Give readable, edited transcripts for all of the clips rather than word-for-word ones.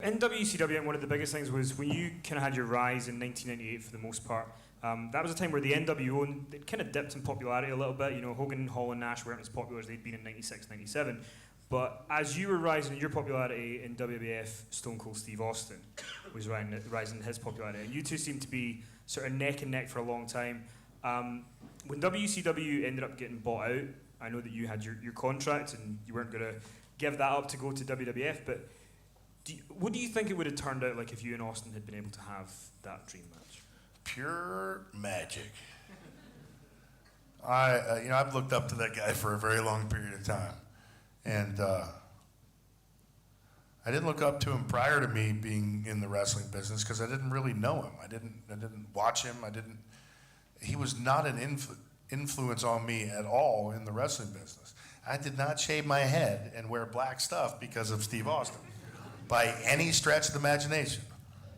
In WCW, one of the biggest things was when you kind of had your rise in 1998 for the most part. That was a time where the NWO it kind of dipped in popularity a little bit. You know, Hogan, Hall, and Nash weren't as popular as they'd been in '96, '97. But as you were rising in your popularity in WWF, Stone Cold Steve Austin was rising in his popularity. And you two seemed to be sort of neck and neck for a long time. When WCW ended up getting bought out, I know that you had your contract and you weren't going to give that up to go to WWF, but what do you think it would have turned out like if you and Austin had been able to have that dream match? Pure magic. I've looked up to that guy for a very long period of time. And I didn't look up to him prior to me being in the wrestling business because I didn't really know him. I didn't watch him. He was not an influence on me at all in the wrestling business. I did not shave my head and wear black stuff because of Steve Austin by any stretch of the imagination.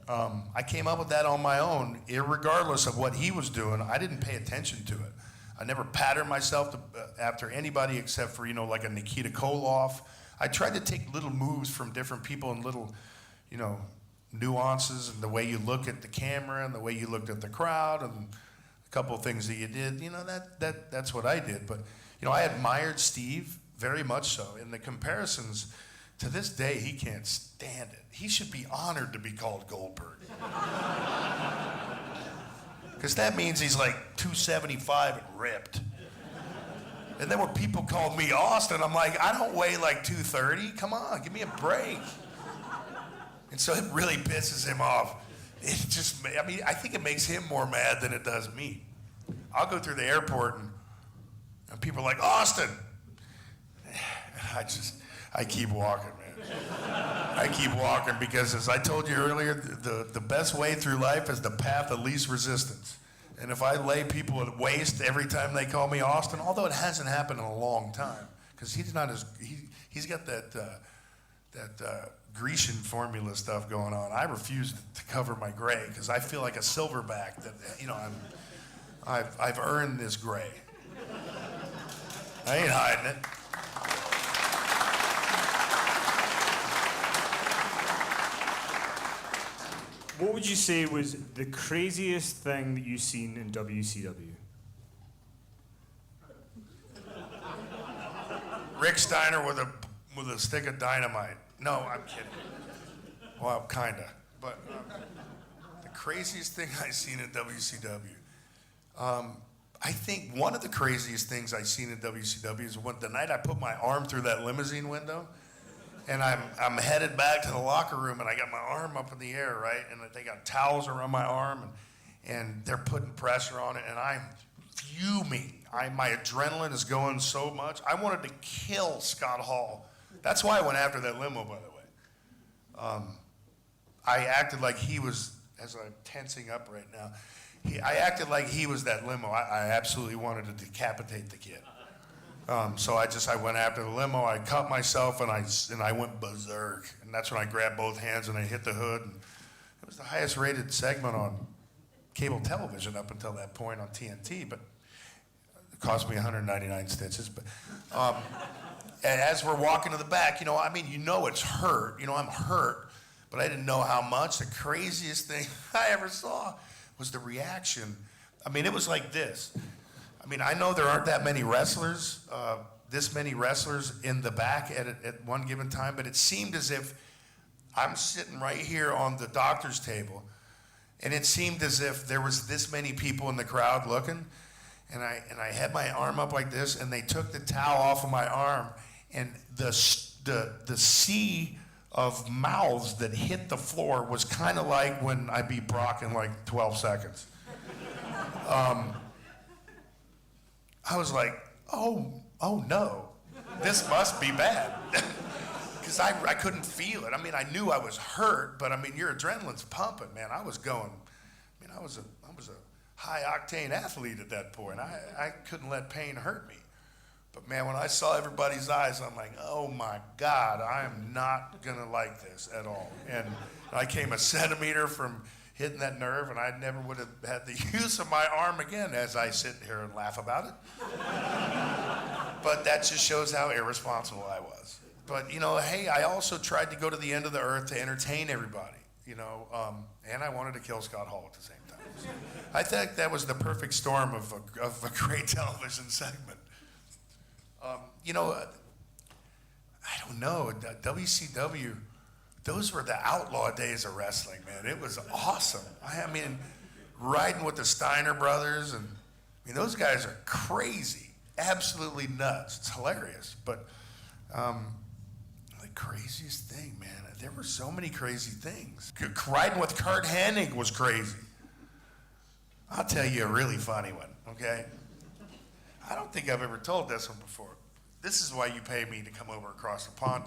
I came up with that on my own, irregardless of what he was doing. I didn't pay attention to it. I never patterned myself after anybody except for, like a Nikita Koloff. I tried to take little moves from different people and little, nuances and the way you look at the camera and the way you looked at the crowd and a couple of things that you did. That's what I did. But, I admired Steve very much so. In the comparisons, to this day, he can't stand it. He should be honored to be called Goldberg. Because that means he's like 275 and ripped. And then when people called me Austin, I'm like, I don't weigh like 230. Come on, give me a break. And so it really pisses him off. I think it makes him more mad than it does me. I'll go through the airport and people are like, Austin. I keep walking, man. I keep walking because, as I told you earlier, the best way through life is the path of least resistance. And if I lay people at waste every time they call me Austin, although it hasn't happened in a long time, because he's got that Grecian formula stuff going on. I refuse to cover my gray because I feel like a silverback that I've earned this gray. I ain't hiding it. What would you say was the craziest thing that you've seen in WCW? Rick Steiner with a stick of dynamite. No, I'm kidding. Well, kinda. But the craziest thing I've seen in WCW. I think one of the craziest things I've seen in WCW is the night I put my arm through that limousine window. And I'm headed back to the locker room, and I got my arm up in the air, right? And they got towels around my arm, and they're putting pressure on it, and I'm fuming. My adrenaline is going so much. I wanted to kill Scott Hall. That's why I went after that limo, by the way. I acted like he was, as I'm tensing up right now, I acted like he was that limo. I absolutely wanted to decapitate the kid. So I went after the limo, I cut myself, and I went berserk. And that's when I grabbed both hands and I hit the hood. And it was the highest rated segment on cable television up until that point on TNT, but it cost me 199 stitches. But and as we're walking to the back, it's hurt. I'm hurt, but I didn't know how much. The craziest thing I ever saw was the reaction. It was like this. I know there aren't that many wrestlers, this many wrestlers in the back at one given time, but it seemed as if I'm sitting right here on the doctor's table, and it seemed as if there was this many people in the crowd looking, and I had my arm up like this, and they took the towel off of my arm, and the sea of mouths that hit the floor was kind of like when I beat Brock in like 12 seconds. I was like, oh no, this must be bad. Because I couldn't feel it. I knew I was hurt, but your adrenaline's pumping, man. I was a high octane athlete at that point. I couldn't let pain hurt me. But man, when I saw everybody's eyes, I'm like, oh my God, I am not gonna like this at all. And I came a centimeter from hitting that nerve, and I never would have had the use of my arm again as I sit here and laugh about it. But that just shows how irresponsible I was. But, you know, hey, I also tried to go to the end of the earth to entertain everybody, you know, and I wanted to kill Scott Hall at the same time. So I think that was the perfect storm of a great television segment. You know, I don't know, WCW, those were the outlaw days of wrestling, man. It was awesome. I mean, riding with the Steiner brothers, and I mean, those guys are crazy, absolutely nuts. It's hilarious, but the craziest thing, man, there were so many crazy things. Riding with Kurt Hennig was crazy. I'll tell you a really funny one, okay? I don't think I've ever told this one before. This is why you pay me to come over across the pond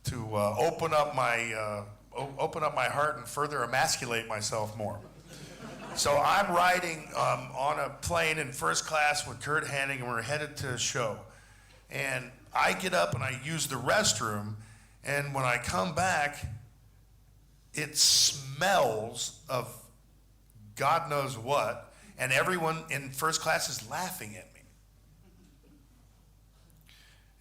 to open up my heart and further emasculate myself more. So I'm riding on a plane in first class with Kurt Hennig, and we're headed to a show. And I get up and I use the restroom, and when I come back, it smells of God knows what, and everyone in first class is laughing at me.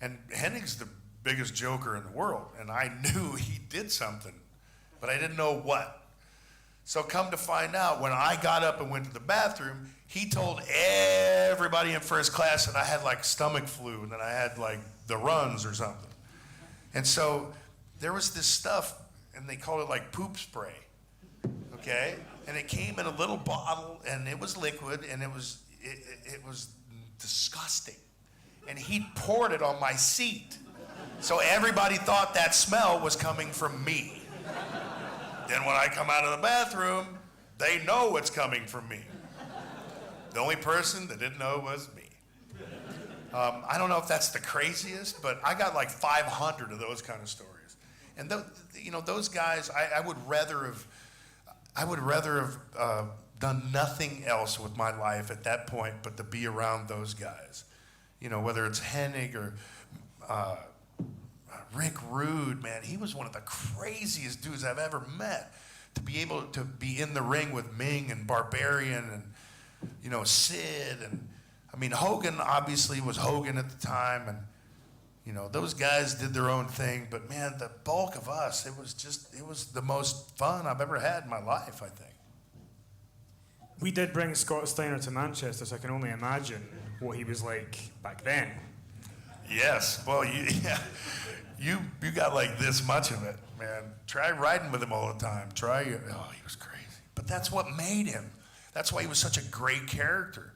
And Hennig's the biggest joker in the world, and I knew he did something, but I didn't know what. So come to find out, when I got up and went to the bathroom, he told everybody in first class that I had like stomach flu and that I had like the runs or something. And so there was this stuff, and they called it like poop spray, okay? And it came in a little bottle, and it was liquid, and it was disgusting. And he poured it on my seat. So everybody thought that smell was coming from me. Then when I come out of the bathroom, they know it's coming from me. The only person that didn't know was me. I don't know if that's the craziest, but I got like 500 of those kind of stories. And you know, those guys, I would rather have done nothing else with my life at that point but to be around those guys. You know, whether it's Hennig or Rick Rude, man, he was one of the craziest dudes I've ever met. To be able to be in the ring with Ming and Barbarian and, you know, Sid, and I mean, Hogan obviously was Hogan at the time, and, you know, those guys did their own thing, but man, the bulk of us, it was the most fun I've ever had in my life, I think. We did bring Scott Steiner to Manchester, so I can only imagine what he was like back then. Yes, well, you got like this much of it, man. Try riding with him all the time. He was crazy. But that's what made him. That's why he was such a great character.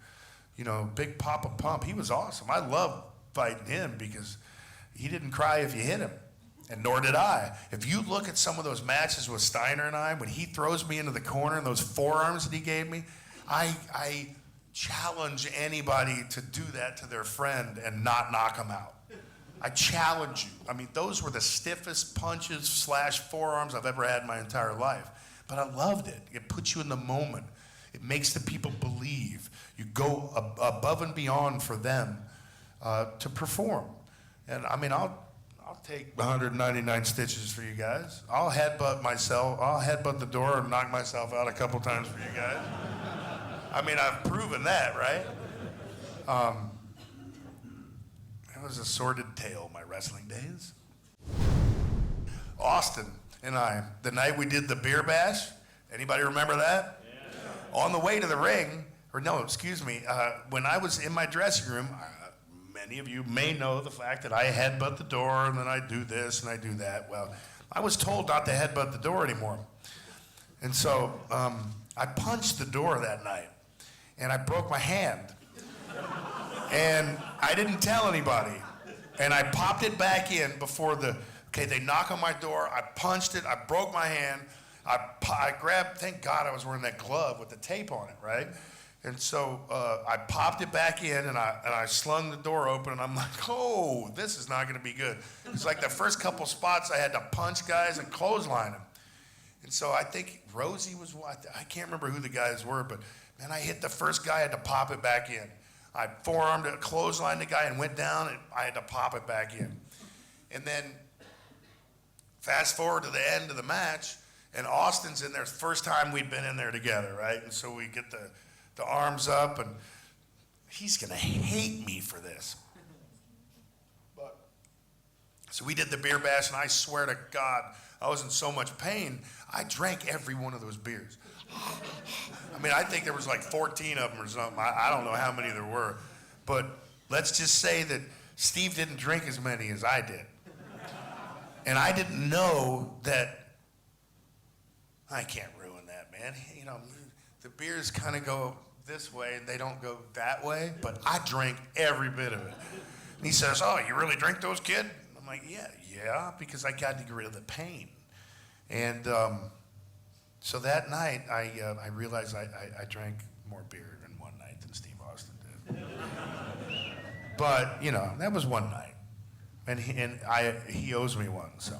You know, Big Papa Pump, he was awesome. I loved fighting him because he didn't cry if you hit him, and nor did I. If you look at some of those matches with Steiner and I, when he throws me into the corner and those forearms that he gave me, I challenge anybody to do that to their friend and not knock him out. I challenge you. I mean, those were the stiffest punches / forearms I've ever had in my entire life. But I loved it. It puts you in the moment. It makes the people believe. You go above and beyond for them to perform. And I mean, I'll take 199 stitches for you guys. I'll headbutt myself. I'll headbutt the door and knock myself out a couple times for you guys. I mean, I've proven that, right? It was a sordid tale, my wrestling days. Austin and I, the night we did the beer bash, anybody remember that? Yeah. On the way to the ring, when I was in my dressing room, many of you may know the fact that I headbutt the door and then I do this and I do that. Well, I was told not to headbutt the door anymore. And so I punched the door that night and I broke my hand. And I didn't tell anybody. And I popped it back in before they knock on my door. I punched it. I broke my hand. I grabbed, thank God I was wearing that glove with the tape on it, right? And so I popped it back in and I slung the door open and I'm like, oh, this is not going to be good. It's like the first couple spots I had to punch guys and clothesline them. And so I think Rosie was, I can't remember who the guys were, but man, I hit the first guy, I had to pop it back in. I forearmed it, clotheslined the guy and went down and I had to pop it back in. And then fast forward to the end of the match and Austin's in there, first time we'd been in there together, right? And so we get the arms up and he's gonna hate me for this. But So we did the beer bash, and I swear to God, I was in so much pain, I drank every one of those beers. I mean, I think there was like 14 of them or something. I don't know how many there were. But let's just say that Steve didn't drink as many as I did. And I didn't know that, I can't ruin that, man. You know, the beers kind of go this way and they don't go that way, but I drank every bit of it. And he says, oh, you really drink those, kid? I'm like, yeah, because I got to get rid of the pain. And so that night, I realized I drank more beer in one night than Steve Austin did. But, you know, that was one night. And he owes me one, so.